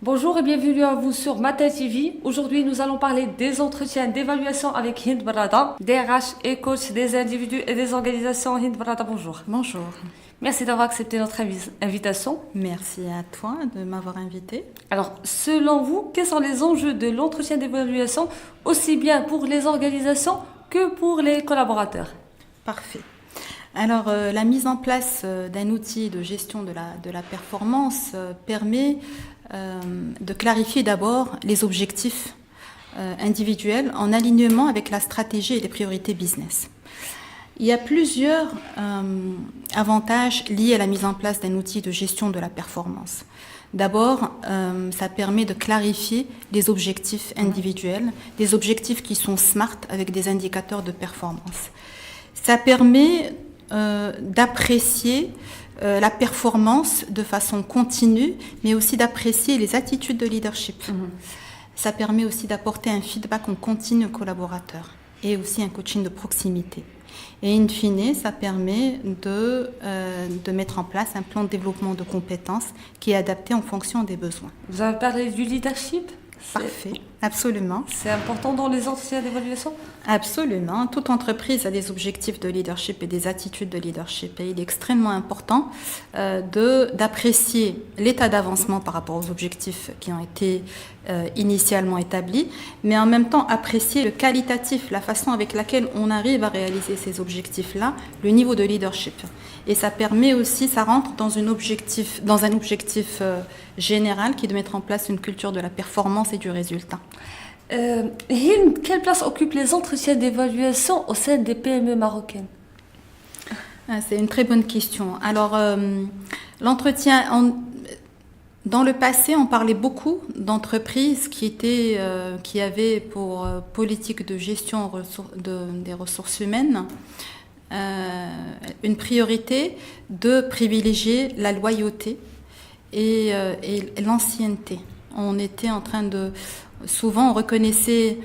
Bonjour et bienvenue à vous sur Matin TV. Aujourd'hui, nous allons parler des entretiens d'évaluation avec Hind Barada, DRH et coach des individus et des organisations. Hind Barada, bonjour. Bonjour. Merci d'avoir accepté notre invitation. Merci à toi de m'avoir invité. Alors, selon vous, quels sont les enjeux de l'entretien d'évaluation, aussi bien pour les organisations que pour les collaborateurs? Parfait. Alors, la mise en place d'un outil de gestion de la performance permet de clarifier d'abord les objectifs individuels en alignement avec la stratégie et les priorités business. Il y a plusieurs avantages liés à la mise en place d'un outil de gestion de la performance. D'abord, ça permet de clarifier les objectifs individuels, des objectifs qui sont SMART avec des indicateurs de performance. Ça permet d'apprécier la performance de façon continue, mais aussi d'apprécier les attitudes de leadership. Ça permet aussi d'apporter un feedback en continu aux collaborateurs et aussi un coaching de proximité. Et in fine, ça permet de mettre en place un plan de développement de compétences qui est adapté en fonction des besoins. Vous avez parlé du leadership? Parfait, absolument. C'est important dans les entretiens d'évaluation? Absolument. Toute entreprise a des objectifs de leadership et des attitudes de leadership. Et il est extrêmement important d'apprécier l'état d'avancement par rapport aux objectifs qui ont été initialement établis, mais en même temps apprécier le qualitatif, la façon avec laquelle on arrive à réaliser ces objectifs-là, le niveau de leadership. Et ça permet aussi, ça rentre dans un objectif général qui est de mettre en place une culture de la performance et du résultat. Hind, quelle place occupent les entretiens d'évaluation au sein des PME marocaines? C'est une très bonne question. Alors, dans le passé, on parlait beaucoup d'entreprises qui avaient pour politique de gestion des ressources humaines une priorité de privilégier la loyauté et l'ancienneté. On était en train souvent on reconnaissait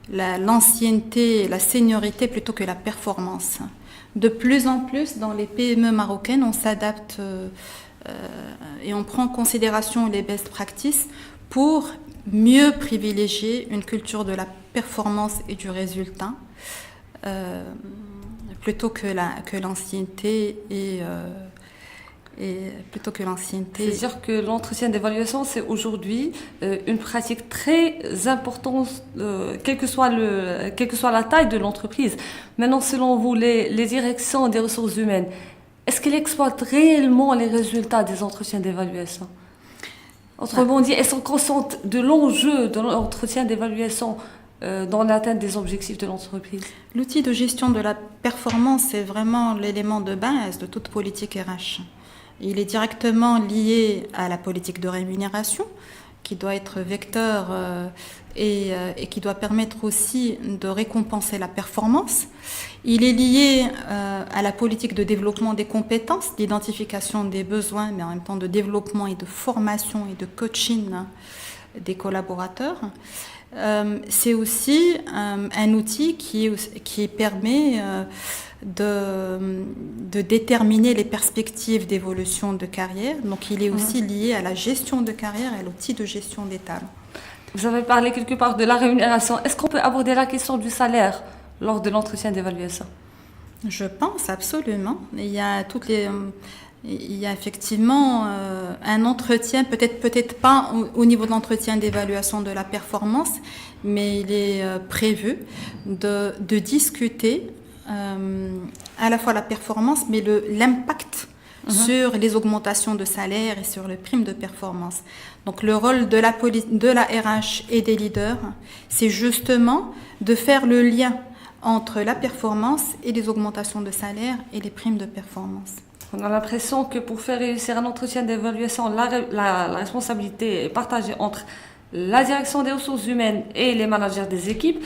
l'ancienneté, la seniorité plutôt que la performance. De plus en plus, dans les PME marocaines, on s'adapte et on prend en considération les best practices pour mieux privilégier une culture de la performance et du résultat plutôt que l'ancienneté C'est-à-dire que l'entretien d'évaluation, c'est aujourd'hui une pratique très importante, quelle que soit la taille de l'entreprise. Maintenant, selon vous, les directions des ressources humaines, est-ce qu'elles exploitent réellement les résultats des entretiens d'évaluation? Autrement dit, elles sont conscientes de l'enjeu de l'entretien d'évaluation dans l'atteinte des objectifs de l'entreprise? L'outil de gestion de la performance, c'est vraiment l'élément de base de toute politique RH. Il est directement lié à la politique de rémunération, qui doit être vecteur et qui doit permettre aussi de récompenser la performance. Il est lié à la politique de développement des compétences, d'identification des besoins, mais en même temps de développement et de formation et de coaching des collaborateurs. C'est aussi un outil qui permet de déterminer les perspectives d'évolution de carrière. Donc, il est aussi lié à la gestion de carrière et à l'outil de gestion des talents. Vous avez parlé quelque part de la rémunération. Est-ce qu'on peut aborder la question du salaire lors de l'entretien d'évaluation? Je pense absolument. Il y a effectivement un entretien, peut-être pas au niveau de l'entretien d'évaluation de la performance, mais il est prévu de discuter à la fois la performance, mais l'impact sur les augmentations de salaire et sur les primes de performance. Donc le rôle de la RH et des leaders, c'est justement de faire le lien entre la performance et les augmentations de salaire et les primes de performance. On a l'impression que pour faire réussir un entretien d'évaluation, la responsabilité est partagée entre la direction des ressources humaines et les managers des équipes.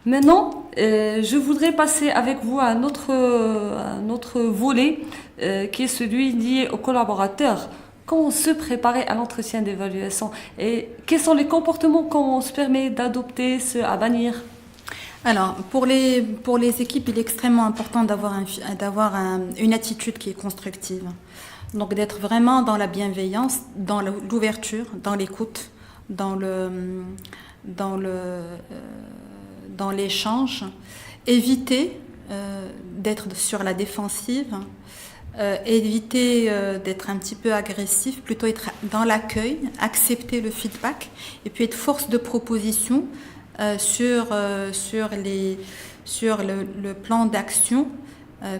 Maintenant, je voudrais passer avec vous à un autre volet qui est celui lié aux collaborateurs. Comment se préparer à l'entretien d'évaluation et quels sont les comportements qu'on se permet d'adopter, ceux à bannir? Alors, pour les équipes, il est extrêmement important d'avoir une attitude qui est constructive. Donc, d'être vraiment dans la bienveillance, dans l'ouverture, dans l'écoute, dans le, dans le, dans l'échange, éviter d'être sur la défensive, éviter d'être un petit peu agressif, plutôt être dans l'accueil, accepter le feedback et puis être force de proposition sur le plan d'action,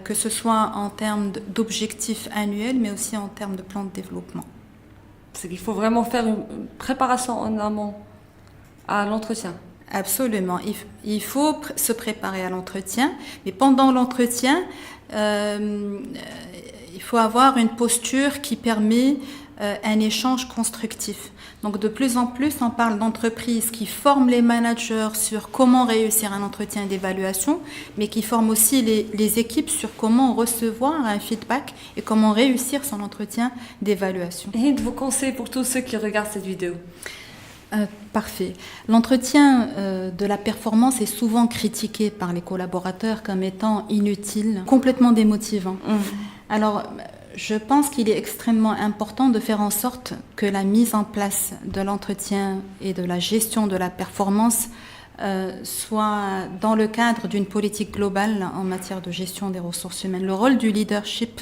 que ce soit en termes d'objectifs annuels, mais aussi en termes de plan de développement. C'est qu'il faut vraiment faire une préparation en amont à l'entretien. Absolument. Il faut se préparer à l'entretien, mais pendant l'entretien, il faut avoir une posture qui permet un échange constructif. Donc de plus en plus, on parle d'entreprises qui forment les managers sur comment réussir un entretien d'évaluation, mais qui forment aussi les équipes sur comment recevoir un feedback et comment réussir son entretien d'évaluation. Et vos conseils pour tous ceux qui regardent cette vidéo? Parfait. L'entretien de la performance est souvent critiqué par les collaborateurs comme étant inutile, complètement démotivant. Alors, je pense qu'il est extrêmement important de faire en sorte que la mise en place de l'entretien et de la gestion de la performance soit dans le cadre d'une politique globale en matière de gestion des ressources humaines. Le rôle du leadership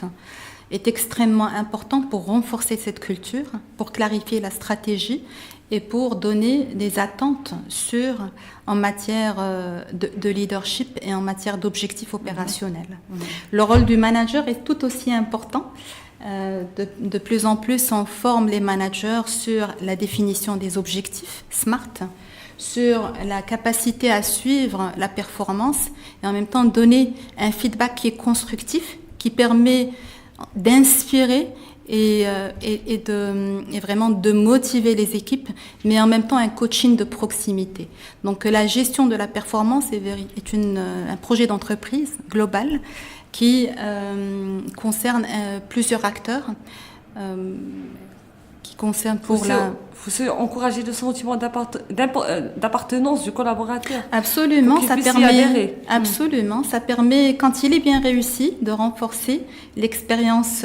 est extrêmement important pour renforcer cette culture, pour clarifier la stratégie et pour donner des attentes en matière de leadership et en matière d'objectifs opérationnels. Le rôle du manager est tout aussi important. De plus en plus, on forme les managers sur la définition des objectifs SMART, sur la capacité à suivre la performance et en même temps donner un feedback qui est constructif, qui permet d'inspirer et vraiment de motiver les équipes, mais en même temps un coaching de proximité. Donc la gestion de la performance est un projet d'entreprise global qui concerne plusieurs acteurs, qui concerne faut encourager le sentiment d'appartenance du collaborateur. Absolument, ça permet, quand il est bien réussi, de renforcer l'expérience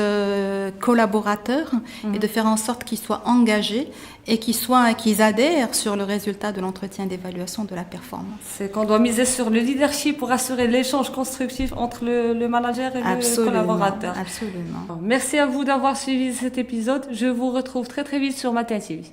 collaborateur et de faire en sorte qu'il soit engagé et qu'ils adhèrent sur le résultat de l'entretien d'évaluation de la performance. C'est qu'on doit miser sur le leadership pour assurer l'échange constructif entre le manager et le collaborateur. Absolument. Merci à vous d'avoir suivi cet épisode. Je vous retrouve très très vite sur Matin TV.